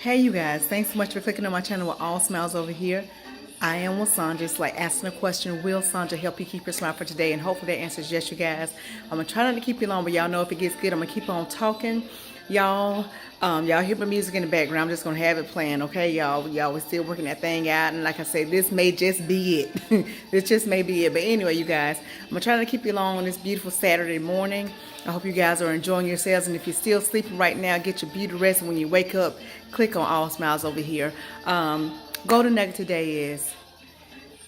Hey you guys, thanks so much for clicking on my channel with All Smiles Over Here. I am with Sandra. It's like asking a question, will Sandra help you keep your smile for today? And hopefully that answer is yes, you guys. I'm going to try not to keep you long, but y'all know if it gets good, I'm going to keep on talking. Y'all hear my music in the background. I'm just going to have it playing, okay, y'all? We're still working that thing out. And like I say, this may just be it. This just may be it. But anyway, you guys, I'm going to try to keep you along on this beautiful Saturday morning. I hope you guys are enjoying yourselves. And if you're still sleeping right now, get your beauty rest. And when you wake up, click on All Smiles Over Here. Golden nugget today is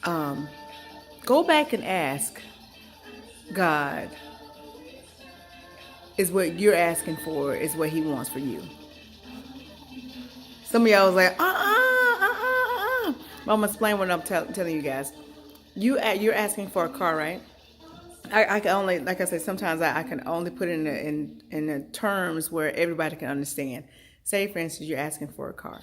go back and ask God, is what you're asking for is what he wants for you. Some of y'all was like, But I'm going to explain what I'm telling you guys. You're asking for a car, right? I can only, like I said, sometimes I can only put it in the terms where everybody can understand. Say, for instance, you're asking for a car.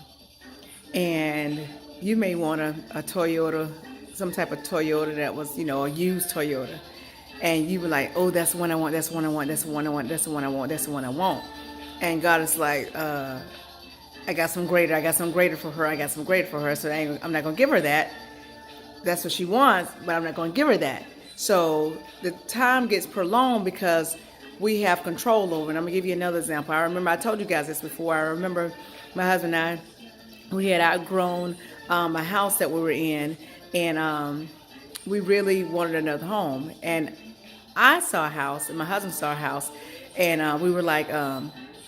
And you may want a Toyota, some type of Toyota that was, a used Toyota. And you were like, oh, that's the one I want, that's the one I want, that's the one I want, that's the one I want, that's the one I want. And God is like, I got some greater for her, I got some greater for her, so I'm not going to give her that. That's what she wants, but I'm not going to give her that. So the time gets prolonged because we have control over it. I'm going to give you another example. I remember I told you guys this before. I remember my husband and I, we had outgrown a house that we were in, and we really wanted another home. And I saw a house, and my husband saw a house, and we were like,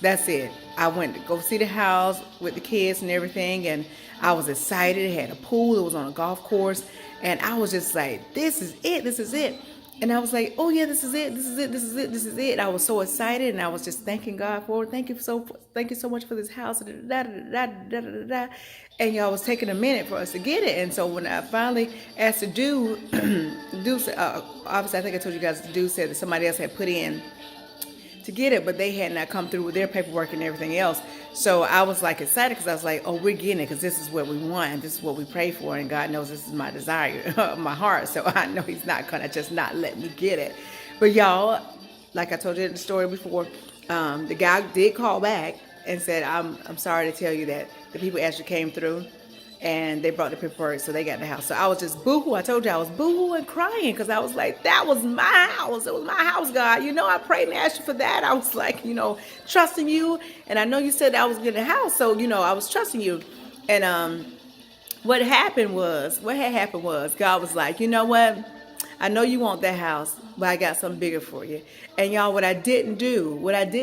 that's it. I went to go see the house with the kids and everything, and I was excited. It had a pool. It was on a golf course. And I was just like, this is it, this is it. And I was like, oh yeah, this is it, this is it, this is it, this is it. I was so excited, and I was just thanking God for it. Thank you so much for this house. And y'all was taking a minute for us to get it. And so when I finally asked the dude, obviously I think I told you guys the dude said that somebody else had put in to get it, but they had not come through with their paperwork and everything else. So I was like excited because I was like, oh, we're getting it because this is what we want and this is what we pray for, and God knows this is my desire, my heart. So I know he's not gonna just not let me get it. But y'all, like I told you in the story before, the guy did call back and said, I'm sorry to tell you that the people actually came through and they brought the paperwork, so they got the house. So I was just boo-hoo. I told you I was boo-hoo and crying because I was like, that was my house. It was my house, God. I prayed and asked you for that. I was like, trusting you. And I know you said I was getting a house, so, I was trusting you. And what had happened was, God was like, you know what? I know you want that house, but I got something bigger for you. And y'all, what I did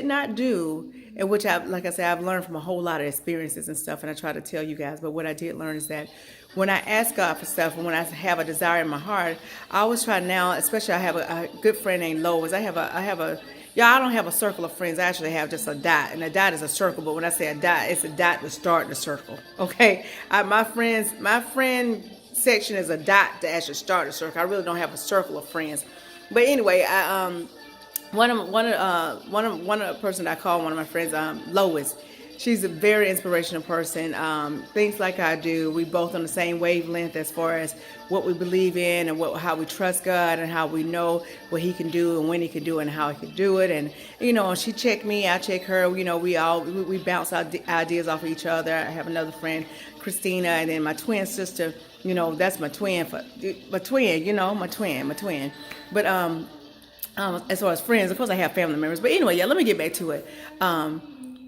not do, and which like I said, I've learned from a whole lot of experiences and stuff, and I try to tell you guys, but what I did learn is that when I ask God for stuff, and when I have a desire in my heart, I always try now, especially I have a good friend named Lois. I don't have a circle of friends. I actually have just a dot, and a dot is a circle, but when I say a dot, it's a dot to start the circle, okay? My friend section is a dot to actually start a circle. I really don't have a circle of friends. But anyway, one of the person I call one of my friends, Lois. She's a very inspirational person. Thinks like I do. We both on the same wavelength as far as what we believe in and how we trust God and how we know what He can do and when He can do it and how He can do it. And she checked me, I check her. We bounce our ideas off of each other. I have another friend, Christina, and then my twin sister. That's my twin. My twin. But as far as friends, of course, I have family members. But anyway, let me get back to it.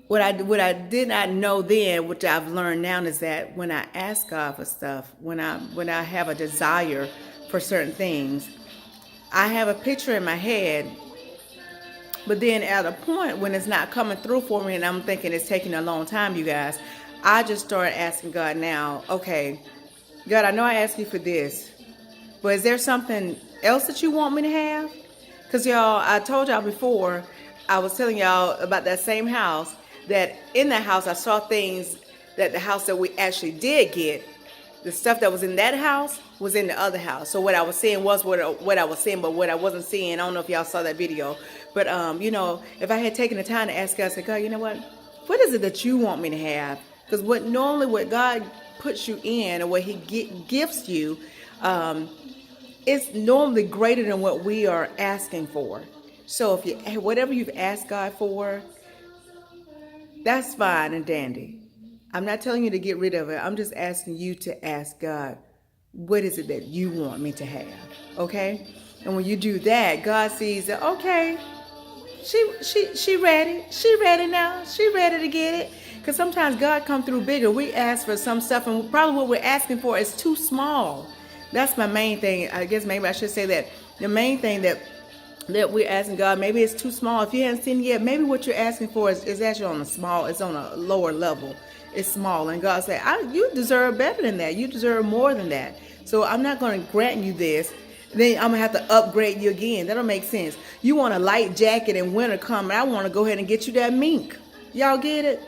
What I did not know then, which I've learned now, is that when I ask God for stuff, when I have a desire for certain things, I have a picture in my head. But then at a point when it's not coming through for me, and I'm thinking it's taking a long time, you guys, I just started asking God now, okay, God, I know I asked you for this, but is there something else that you want me to have? Because y'all, I told y'all before, I was telling y'all about that same house, that in that house I saw things that the house that we actually did get, the stuff that was in that house was in the other house. So what I was seeing was what I was seeing, but what I wasn't seeing, I don't know if y'all saw that video, but if I had taken the time to ask God, I said, God, you know what is it that you want me to have? Because what God puts you in, or what He gifts you, it's normally greater than what we are asking for. So whatever you've asked God for, that's fine and dandy. I'm not telling you to get rid of it. I'm just asking you to ask God, what is it that you want me to have? Okay? And when you do that, God sees that, okay, she ready. She ready now. She ready to get it. Because sometimes God come through bigger. We ask for some stuff, and probably what we're asking for is too small. That's my main thing. I guess maybe I should say that. The main thing that we're asking God, maybe it's too small. If you haven't seen it yet, maybe what you're asking for is actually on a small, it's on a lower level. It's small. And God said, you deserve better than that. You deserve more than that. So I'm not going to grant you this. Then I'm going to have to upgrade you again. That don't make sense. You want a light jacket and winter coming. I want to go ahead and get you that mink. Y'all get it?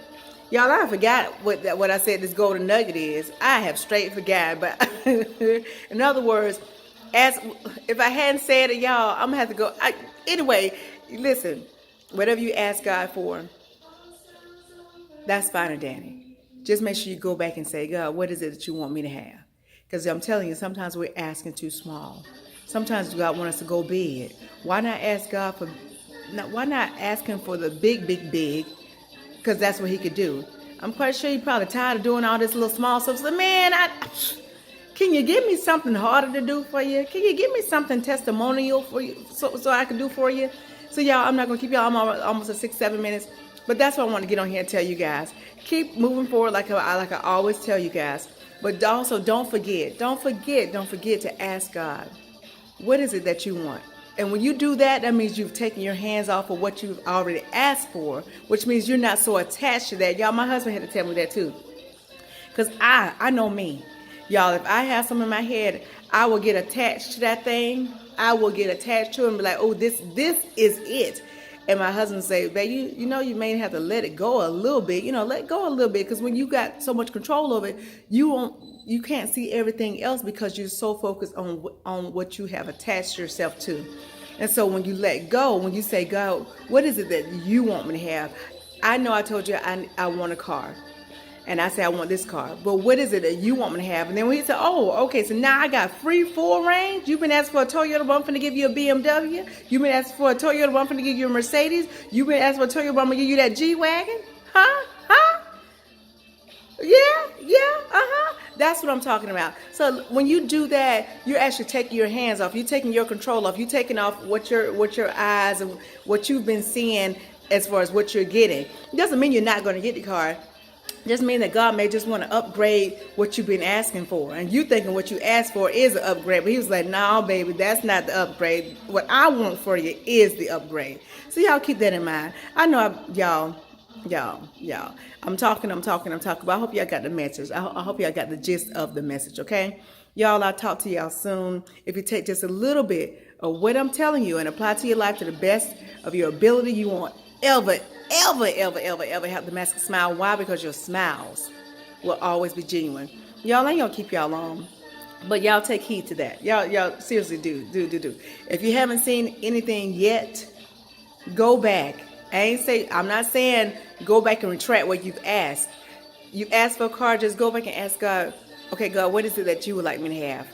Y'all, I forgot what I said this golden nugget is. I have straight forgot. But in other words, if I hadn't said it, y'all, I'm going to have to go. Anyway, listen, whatever you ask God for, that's fine and dandy. Just make sure you go back and say, God, what is it that you want me to have? Because I'm telling you, sometimes we're asking too small. Sometimes God wants us to go big. Why not ask God for, why not ask him for the big, because that's what he could do. I'm quite sure you're probably tired of doing all this little small stuff. So, man, can you give me something harder to do for you? Can you give me something testimonial for you so I can do for you? So, y'all, I'm not going to keep y'all. I'm almost at 6-7 minutes. But that's what I want to get on here and tell you guys. Keep moving forward like I always tell you guys. But also don't forget to ask God, what is it that you want? And when you do that, that means you've taken your hands off of what you've already asked for, which means you're not so attached to that. Y'all, my husband had to tell me that too. Because I know me. Y'all, if I have something in my head, I will get attached to that thing. I will get attached to it and be like, oh, this is it. And my husband say, babe, you know, you may have to let it go a little bit. You know, let go a little bit. Because when you got so much control over it, you can't see everything else because you're so focused on what you have attached yourself to. And so when you let go, when you say, God, what is it that you want me to have? I know I told you I want a car. And I say, I want this car. But what is it that you want me to have? And then when he said, oh, okay, so now I got free full range. You've been asking for a Toyota, but I'm finna give you a BMW. You've been asking for a Toyota, but I'm finna give you a Mercedes. You've been asking for a Toyota, but I'm gonna give you that G-Wagon. Huh? Yeah. That's what I'm talking about. So when you do that, you're actually taking your hands off. You're taking your control off. You're taking off what your eyes and what you've been seeing as far as what you're getting. It doesn't mean you're not going to get the car. Just mean that God may just want to upgrade what you've been asking for. And you thinking what you asked for is an upgrade. But he was like, no, baby, that's not the upgrade. What I want for you is the upgrade. So y'all keep that in mind. I know y'all. I'm talking. But I hope y'all got the message. I hope y'all got the gist of the message, okay? Y'all, I'll talk to y'all soon. If you take just a little bit of what I'm telling you and apply to your life to the best of your ability, you won't ever have the mask smile. Why? Because your smiles will always be genuine. Y'all, I ain't gonna keep y'all long, but y'all take heed to that. Y'all seriously do. If you haven't seen anything yet, go back. I'm not saying go back and retract what you've asked. You asked for a car, just go back and ask God, okay, God, what is it that you would like me to have?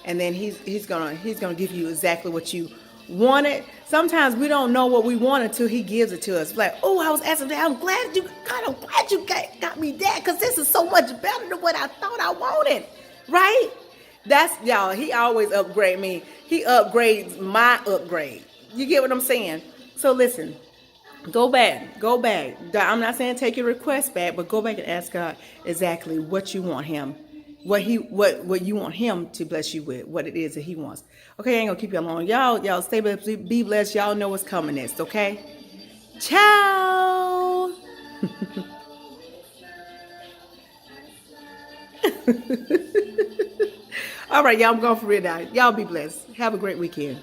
And then he's gonna give you exactly what you wanted. Sometimes we don't know what we want until he gives it to us. Like, oh, I was asking that. I'm glad you got me that, because this is so much better than what I thought I wanted. Right? That's, y'all, he always upgrade me. He upgrades my upgrade. You get what I'm saying? So listen, go back. I'm not saying take your request back, but go back and ask God exactly what you want him. What you want him to bless you with, what it is that he wants. Okay, I ain't gonna keep you long. Y'all stay blessed, be blessed. Y'all know what's coming next, okay? Ciao. All right, y'all, I'm going for real now. Y'all be blessed. Have a great weekend.